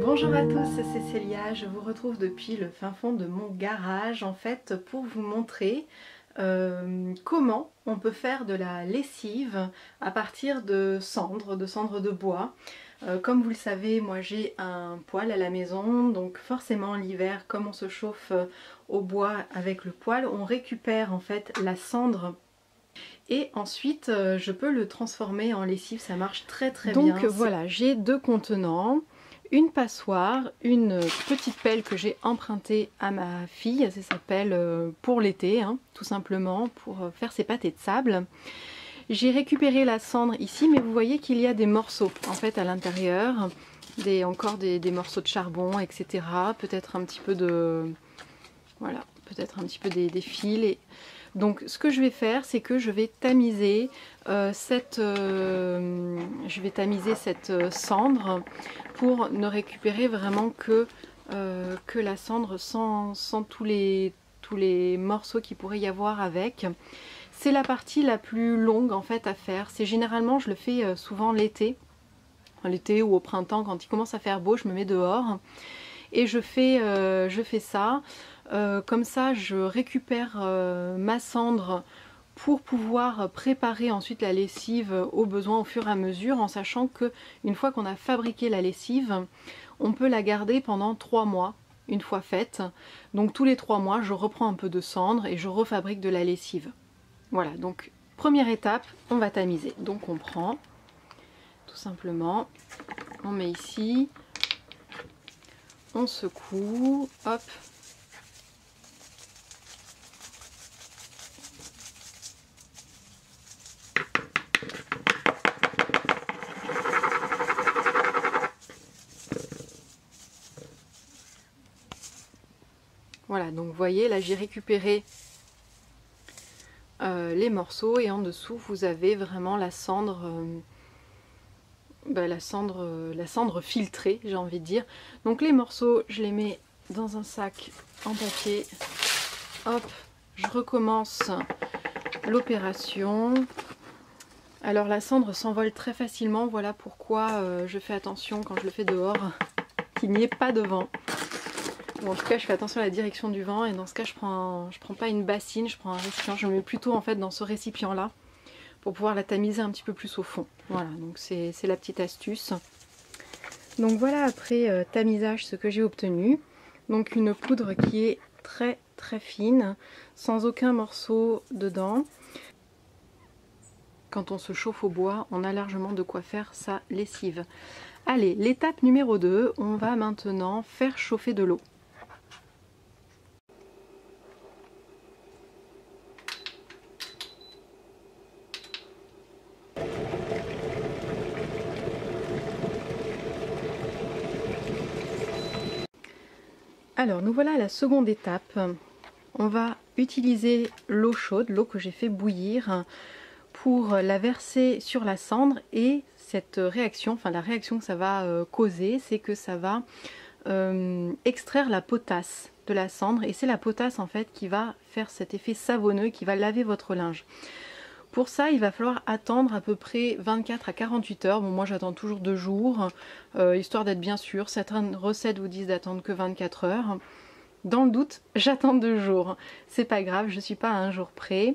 Bonjour à tous, c'est Célia, je vous retrouve depuis le fin fond de mon garage en fait pour vous montrer comment on peut faire de la lessive à partir de cendres de bois. Comme vous le savez, moi j'ai un poêle à la maison, donc forcément l'hiver, comme on se chauffe au bois avec le poêle, on récupère en fait la cendre. Et ensuite, je peux le transformer en lessive, ça marche très bien. Donc voilà, j'ai deux contenants, une passoire, une petite pelle que j'ai empruntée à ma fille, ça s'appelle pour l'été, hein, tout simplement, pour faire ses pâtés de sable. J'ai récupéré la cendre ici, mais vous voyez qu'il y a des morceaux en fait à l'intérieur, encore des morceaux de charbon, etc. Peut-être un petit peu de... Voilà, peut-être un petit peu des fils. Et... Donc ce que je vais faire, c'est que je vais tamiser cette cendre pour ne récupérer vraiment que la cendre sans tous les morceaux qu'il pourrait y avoir avec. C'est la partie la plus longue en fait à faire. C'est généralement, je le fais souvent l'été ou au printemps quand il commence à faire beau, je me mets dehors et je fais ça. Comme ça je récupère ma cendre pour pouvoir préparer ensuite la lessive au besoin au fur et à mesure, en sachant que une fois qu'on a fabriqué la lessive, on peut la garder pendant 3 mois une fois faite. Donc tous les 3 mois je reprends un peu de cendre et je refabrique de la lessive. Voilà, donc première étape, on va tamiser. Donc on prend tout simplement, on met ici, on secoue, hop. Voilà, donc vous voyez, là j'ai récupéré les morceaux et en dessous vous avez vraiment la cendre, la cendre filtrée, j'ai envie de dire. Donc les morceaux, je les mets dans un sac en papier. Hop, je recommence l'opération. Alors la cendre s'envole très facilement, voilà pourquoi je fais attention quand je le fais dehors, qu'il n'y ait pas de vent. Bon, en tout cas je fais attention à la direction du vent et dans ce cas je prends pas une bassine, je prends un récipient, je le mets plutôt en fait dans ce récipient là pour pouvoir la tamiser un petit peu plus au fond. Voilà, donc c'est la petite astuce. Donc voilà, après tamisage, ce que j'ai obtenu. Donc une poudre qui est très fine, sans aucun morceau dedans. Quand on se chauffe au bois, on a largement de quoi faire sa lessive. Allez, l'étape numéro 2, on va maintenant faire chauffer de l'eau. Alors nous voilà à la seconde étape. On va utiliser l'eau chaude, l'eau que j'ai fait bouillir, pour la verser sur la cendre, et cette réaction, enfin la réaction que ça va causer, c'est que ça va extraire la potasse de la cendre, et c'est la potasse en fait qui va faire cet effet savonneux, qui va laver votre linge. Pour ça, il va falloir attendre à peu près 24 à 48 heures. Bon, moi j'attends toujours 2 jours, histoire d'être bien sûre. Certaines recettes vous disent d'attendre que 24 heures. Dans le doute, j'attends 2 jours. C'est pas grave, je suis pas à 1 jour près.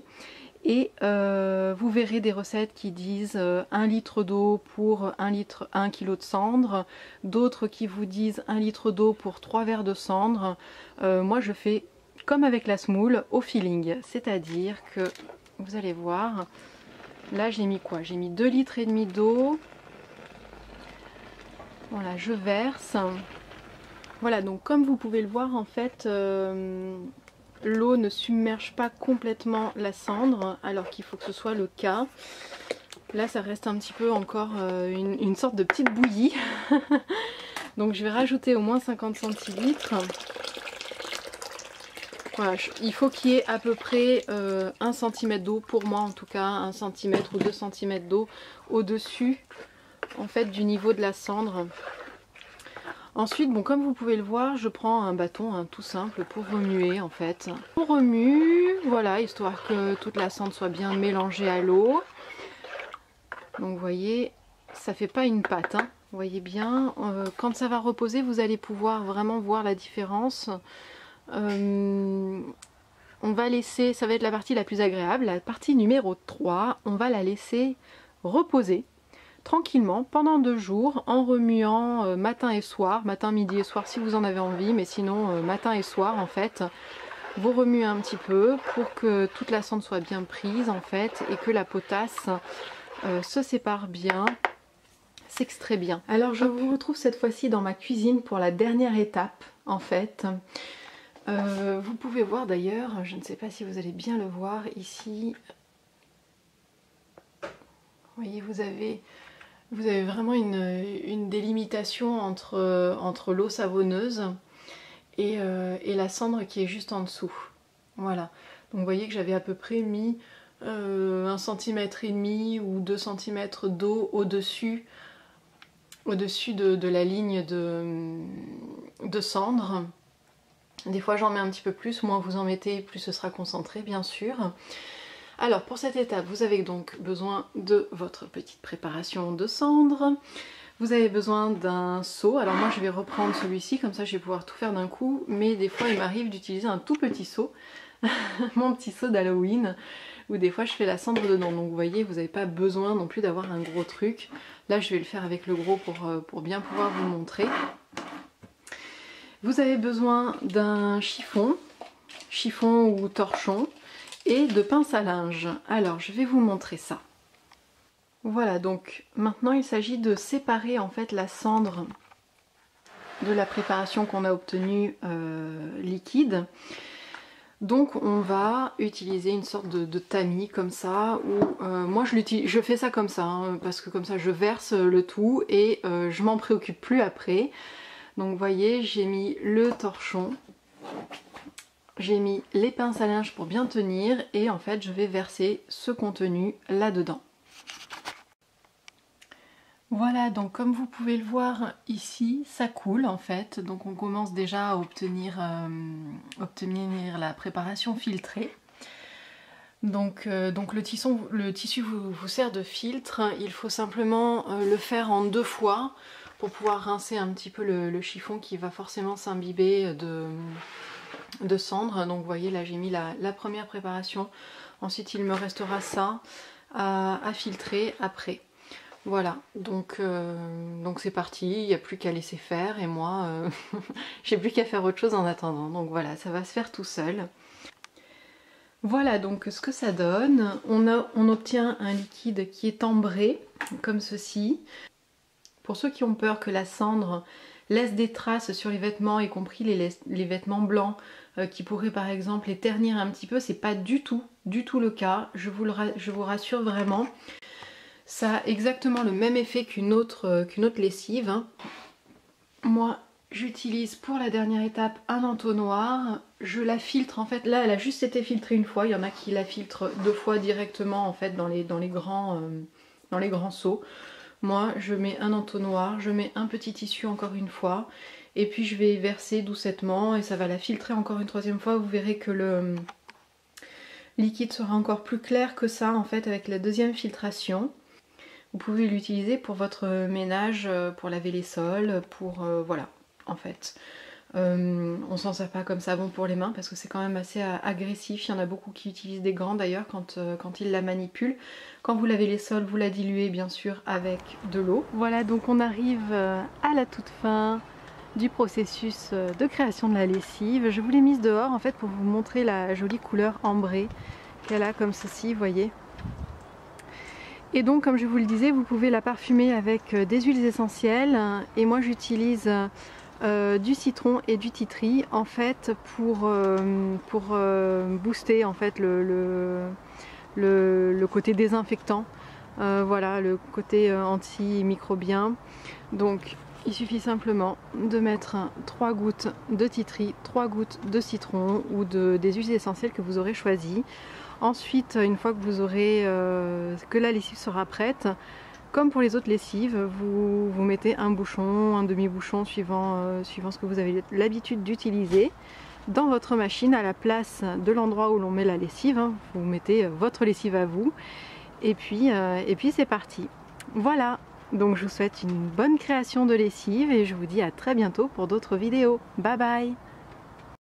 Et vous verrez des recettes qui disent 1 litre d'eau pour 1 kg de cendre. D'autres qui vous disent 1 litre d'eau pour 3 verres de cendre. Moi je fais comme avec la semoule, au feeling. C'est-à-dire que... Vous allez voir, là j'ai mis quoi? J'ai mis 2,5 litres d'eau. Voilà, je verse. Voilà, donc comme vous pouvez le voir, en fait, l'eau ne submerge pas complètement la cendre, alors qu'il faut que ce soit le cas. Là, ça reste un petit peu encore une sorte de petite bouillie. Donc je vais rajouter au moins 50 centilitres. Voilà, il faut qu'il y ait à peu près 1 cm d'eau, pour moi en tout cas, 1 cm ou 2 cm d'eau au-dessus en fait du niveau de la cendre. Ensuite, bon, comme vous pouvez le voir, je prends un bâton hein, tout simple pour remuer en fait. On remue, voilà, histoire que toute la cendre soit bien mélangée à l'eau. Donc vous voyez, ça fait pas une pâte, hein. Vous voyez bien, quand ça va reposer, vous allez pouvoir vraiment voir la différence. On va laisser, ça va être la partie la plus agréable, la partie numéro 3, on va la laisser reposer tranquillement pendant 2 jours en remuant matin et soir, matin, midi et soir si vous en avez envie, mais sinon matin et soir en fait. Vous remuez un petit peu pour que toute la cendre soit bien prise en fait et que la potasse se sépare bien, s'extrait bien. Alors je vous retrouve cette fois-ci dans ma cuisine pour la dernière étape en fait. Vous pouvez voir d'ailleurs, je ne sais pas si vous allez bien le voir ici. Vous voyez, vous avez vraiment une délimitation entre l'eau savonneuse et la cendre qui est juste en dessous. Voilà. Donc vous voyez que j'avais à peu près mis 1,5 cm ou 2 cm d'eau au-dessus de la ligne de cendre. Des fois j'en mets un petit peu plus, moins vous en mettez, plus ce sera concentré bien sûr. Alors pour cette étape, vous avez donc besoin de votre petite préparation de cendre. Vous avez besoin d'un seau. Alors moi je vais reprendre celui-ci, comme ça je vais pouvoir tout faire d'un coup. Mais des fois il m'arrive d'utiliser un tout petit seau, mon petit seau d'Halloween, où des fois je fais la cendre dedans. Donc vous voyez, vous n'avez pas besoin non plus d'avoir un gros truc. Là je vais le faire avec le gros pour bien pouvoir vous montrer. Vous avez besoin d'un chiffon ou torchon, et de pince à linge. Alors je vais vous montrer ça. Voilà, donc maintenant il s'agit de séparer en fait la cendre de la préparation qu'on a obtenue liquide. Donc on va utiliser une sorte de tamis comme ça, ou moi je fais ça comme ça, hein, parce que comme ça je verse le tout et je m'en préoccupe plus après. Donc vous voyez, j'ai mis le torchon. J'ai mis les pinces à linge pour bien tenir et en fait je vais verser ce contenu là-dedans. Voilà, donc comme vous pouvez le voir ici, ça coule en fait. Donc on commence déjà à obtenir la préparation filtrée. Donc le tissu vous sert de filtre. Il faut simplement le faire en 2 fois pour pouvoir rincer un petit peu le chiffon qui va forcément s'imbiber de cendre. Donc vous voyez là j'ai mis la première préparation, ensuite il me restera ça à filtrer après. Voilà, donc c'est parti, il n'y a plus qu'à laisser faire et moi j'ai plus qu'à faire autre chose en attendant. Donc voilà, ça va se faire tout seul. Voilà donc ce que ça donne. On obtient un liquide qui est ambré comme ceci. Pour ceux qui ont peur que la cendre laisse des traces sur les vêtements, y compris les vêtements blancs, qui pourraient par exemple les ternir un petit peu, c'est pas du tout le cas, je vous rassure vraiment. Ça a exactement le même effet qu'une autre lessive, hein. Moi j'utilise pour la dernière étape un entonnoir, je la filtre en fait, là elle a juste été filtrée une fois, il y en a qui la filtrent 2 fois directement en fait dans les grands seaux. Moi je mets un entonnoir, je mets un petit tissu encore une fois et puis je vais verser doucettement et ça va la filtrer encore une 3e fois. Vous verrez que le liquide sera encore plus clair que ça en fait avec la 2e filtration. Vous pouvez l'utiliser pour votre ménage, pour laver les sols, pour voilà en fait. On s'en sert pas comme savon pour les mains parce que c'est quand même assez agressif. Il y en a beaucoup qui utilisent des gants d'ailleurs quand ils la manipulent. Quand vous lavez les sols, vous la diluez bien sûr avec de l'eau. Voilà, donc on arrive à la toute fin du processus de création de la lessive. Je vous l'ai mise dehors en fait pour vous montrer la jolie couleur ambrée qu'elle a comme ceci, vous voyez. Et donc comme je vous le disais, vous pouvez la parfumer avec des huiles essentielles et moi j'utilise du citron et du tea tree en fait pour booster en fait le côté désinfectant, voilà, le côté antimicrobien. Donc il suffit simplement de mettre 3 gouttes de tea tree, 3 gouttes de citron ou des huiles essentielles que vous aurez choisies. Ensuite, une fois que vous aurez que la lessive sera prête, comme pour les autres lessives, vous mettez un bouchon, un demi-bouchon suivant ce que vous avez l'habitude d'utiliser dans votre machine à la place de l'endroit où l'on met la lessive, hein. Vous mettez votre lessive à vous et puis c'est parti. Voilà, Donc je vous souhaite une bonne création de lessive et je vous dis à très bientôt pour d'autres vidéos. Bye bye!